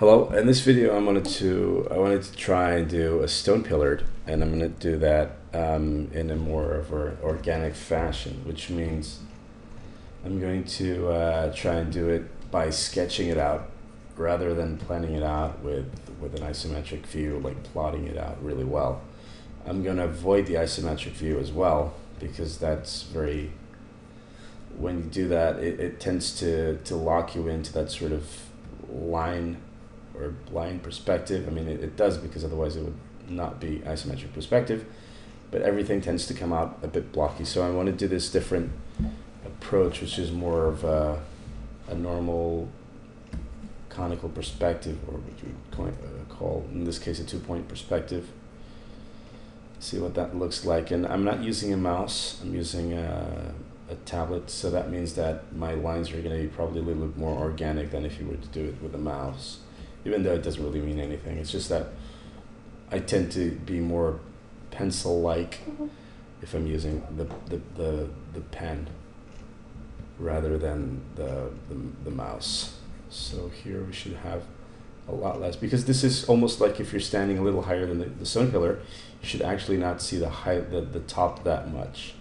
Hello. In this video, I wanted to try and do a stone pillared, and I'm going to do that in a more of an organic fashion, which means I'm going to try and do it by sketching it out rather than planning it out with an isometric view, like plotting it out really well. I'm going to avoid the isometric view as well because that's very, when you do that, it tends to lock you into that sort of line or blind perspective. I mean, it does, because otherwise it would not be isometric perspective, but everything tends to come out a bit blocky. So I want to do this different approach, which is more of a normal conical perspective, or what you would call, in this case, a 2-point perspective. See what that looks like. And I'm not using a mouse, I'm using a tablet, so that means that my lines are going to be probably a little bit more organic than if you were to do it with a mouse, even though it doesn't really mean anything. It's just that I tend to be more pencil-like if I'm using the pen rather than the mouse. So here we should have a lot less, because this is almost like if you're standing a little higher than the stone pillar, you should actually not see the top that much.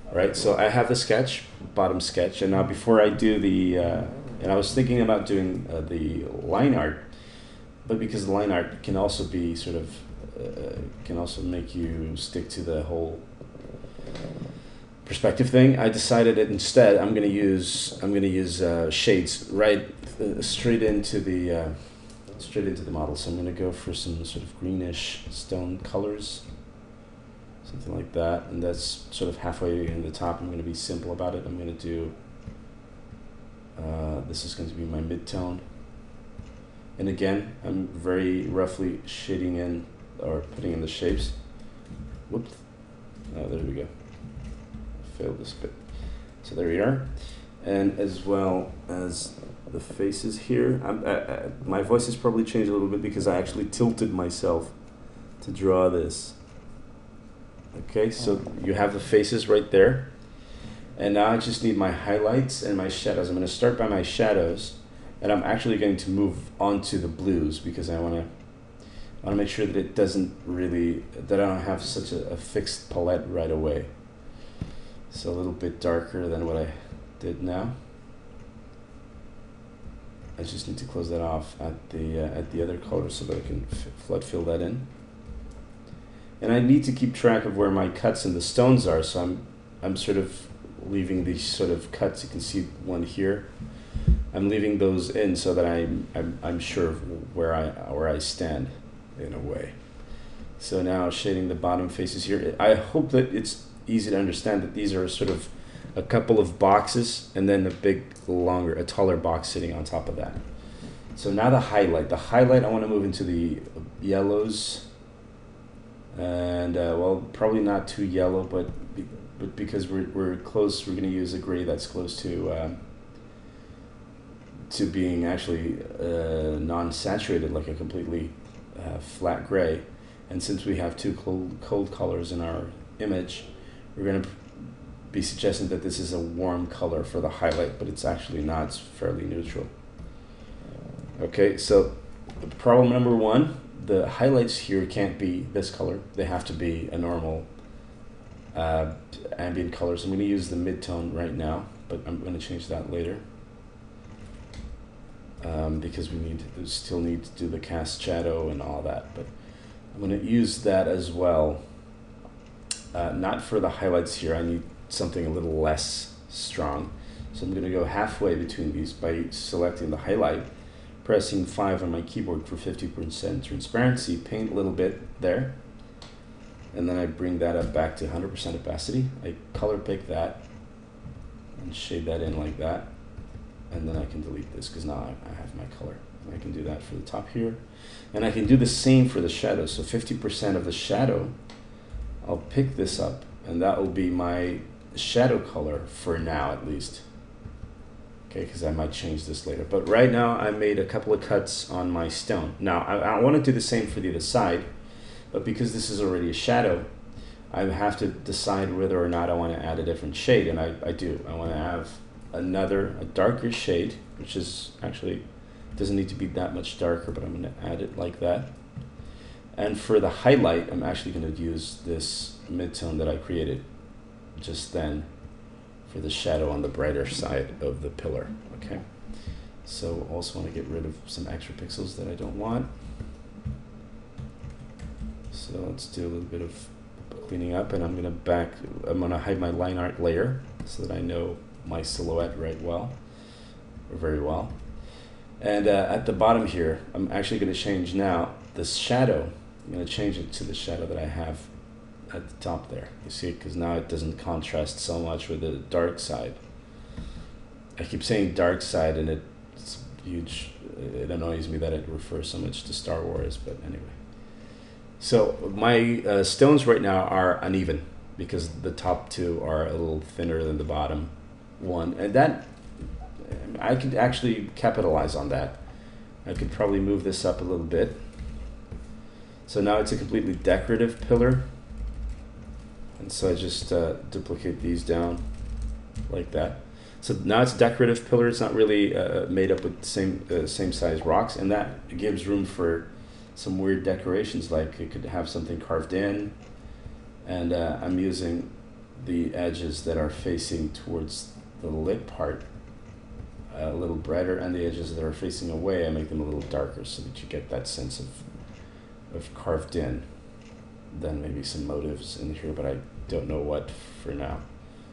All right, so I have the sketch, bottom sketch, and now before I do the, and I was thinking about doing the line art, but because the line art can also be sort of, can also make you stick to the whole perspective thing, I decided that instead I'm going to use shades right straight into the model. So I'm going to go for some sort of greenish stone colors, something like that, and that's sort of halfway in the top. I'm going to be simple about it. I'm going to do, this is going to be my mid-tone, and again, I'm very roughly shading in, or putting in the shapes. Whoops. Oh, there we go. I failed this bit. So there we are. And as well as the faces here, my voice has probably changed a little bit because I actually tilted myself to draw this. Okay, so you have the faces right there. And now I just need my highlights and my shadows. I'm going to start by my shadows, and I'm actually going to move on to the blues because I want to make sure that it doesn't really, that I don't have such a fixed palette right away. So a little bit darker than what I did now. I just need to close that off at the other color so that I can flood fill that in. And I need to keep track of where my cuts and the stones are, so I'm sort of leaving these sort of cuts. You can see one here. I'm leaving those in so that I'm sure of where I stand in a way. So now shading the bottom faces here. I hope that it's easy to understand that these are sort of a couple of boxes and then a taller box sitting on top of that. So now the highlight. The highlight, I want to move into the yellows, and well, probably not too yellow, but because we're close, we're going to use a gray that's close to being actually non-saturated, like a completely flat gray. And since we have two cold colors in our image, we're going to be suggesting that this is a warm color for the highlight, but it's actually not. It's fairly neutral. Okay, so problem number one, the highlights here can't be this color. They have to be a normal ambient color. So I'm going to use the mid-tone right now, but I'm going to change that later because we still need to do the cast shadow and all that. But I'm going to use that as well. Not for the highlights here. I need something a little less strong. So I'm going to go halfway between these by selecting the highlight, pressing 5 on my keyboard for 50% transparency, paint a little bit there, and then I bring that up back to 100% opacity. I color pick that and shade that in like that, and then I can delete this because now I have my color. And I can do that for the top here, and I can do the same for the shadow. So 50% of the shadow, I'll pick this up, and that will be my shadow color for now at least. Okay, because I might change this later. But right now I made a couple of cuts on my stone. Now I want to do the same for the other side, but because this is already a shadow, I have to decide whether or not I want to add a different shade, and I do. I want to have a darker shade, which is actually Doesn't need to be that much darker, but I'm going to add it like that. And for the highlight, I'm actually going to use this midtone that I created just then for the shadow on the brighter side of the pillar. Okay. So also want to get rid of some extra pixels that I don't want. So let's do a little bit of cleaning up, and I'm going to hide my line art layer so that I know my silhouette very well. And at the bottom here, I'm actually going to change now the shadow. I'm going to change it to the shadow that I have at the top there. You see it, because now it doesn't contrast so much with the dark side. I keep saying dark side, and it's huge. It annoys me that it refers so much to Star Wars, but anyway. So my stones right now are uneven because the top two are a little thinner than the bottom one, and that I could actually capitalize on that. I could probably move this up a little bit. So now it's a completely decorative pillar, and so I just duplicate these down like that. So now it's a decorative pillar. It's not really made up with the same size rocks, and that gives room for some weird decorations, like it could have something carved in, and I'm using the edges that are facing towards the lip part a little brighter, and the edges that are facing away, I make them a little darker so that you get that sense of carved in. Then maybe some motives in here, but I don't know what for now.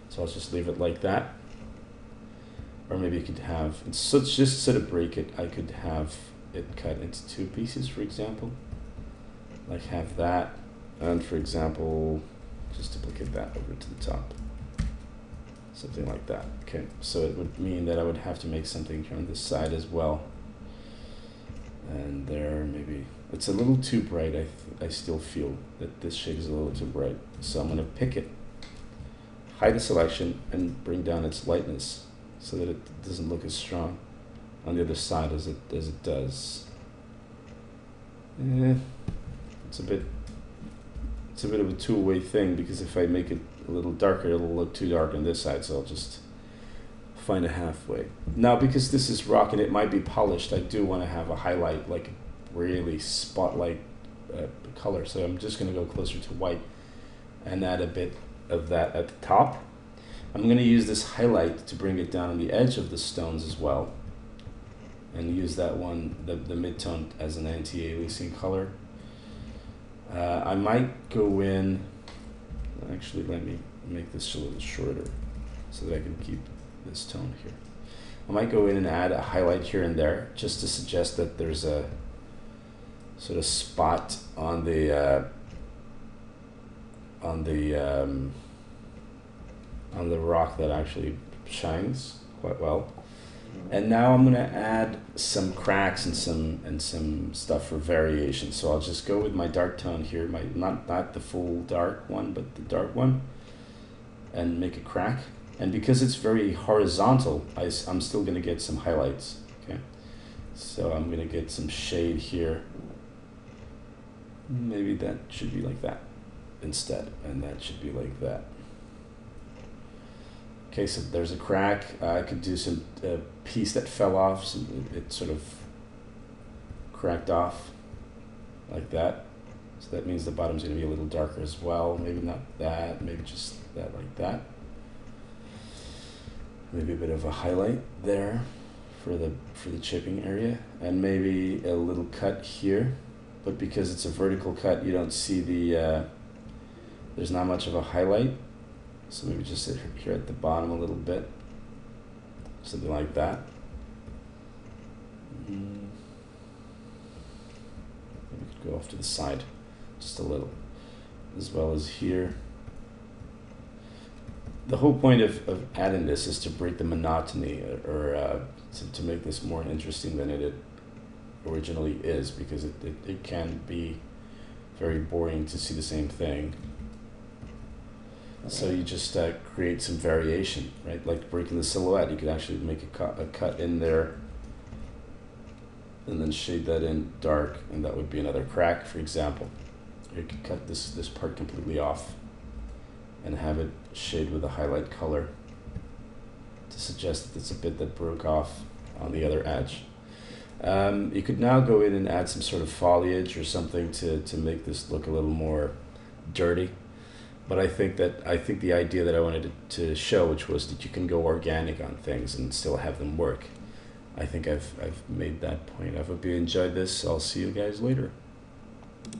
So I'll just leave it like that. Or maybe you could have, so just sort of break it, I could have it cut into two pieces, for example. Like have that, and for example, just duplicate that over to the top. Something like that. Okay, so it would mean that I would have to make something on this side as well. And there, maybe it's a little too bright. I still feel that this shade is a little too bright. So I'm going to pick it, hide the selection, and bring down its lightness so that it doesn't look as strong on the other side as it does. It's a bit of a two-way thing, because if I make it a little darker, it'll look too dark on this side, so I'll just find a halfway. Now, because this is rock and it might be polished, I do want to have a highlight, like really spotlight color, so I'm just going to go closer to white and add a bit of that at the top. I'm going to use this highlight to bring it down on the edge of the stones as well, and use that one, the midtone, as an anti-aliasing color. I might go in, actually let me make this a little shorter so that I can keep this tone here. I might go in and add a highlight here and there just to suggest that there's a sort of spot on the rock that actually shines quite well. And now I'm going to add some cracks and some stuff for variation. So I'll just go with my dark tone here, my not the full dark one, but the dark one, and make a crack. And because it's very horizontal, I'm still going to get some highlights. Okay, so I'm going to get some shade here. Maybe that should be like that instead, and that should be like that. Okay, so there's a crack. I could do some piece that fell off. It sort of cracked off like that. So that means the bottom's going to be a little darker as well. Maybe not that. Maybe just that, like that. Maybe a bit of a highlight there for the chipping area, and maybe a little cut here. But because it's a vertical cut, you don't see the. There's not much of a highlight. So maybe just sit here at the bottom a little bit, something like that. Maybe we could go off to the side just a little, as well as here. The whole point of adding this is to break the monotony, or to make this more interesting than it originally is, because it can be very boring to see the same thing. So you just create some variation, right? Like breaking the silhouette, you could actually make a cut in there and then shade that in dark, and that would be another crack, for example. You could cut this part completely off and have it shade with a highlight color to suggest that it's a bit that broke off on the other edge. You could now go in and add some sort of foliage or something to make this look a little more dirty. But I think the idea that I wanted to show, which was that you can go organic on things and still have them work. I think I've made that point. I hope you enjoyed this. I'll see you guys later.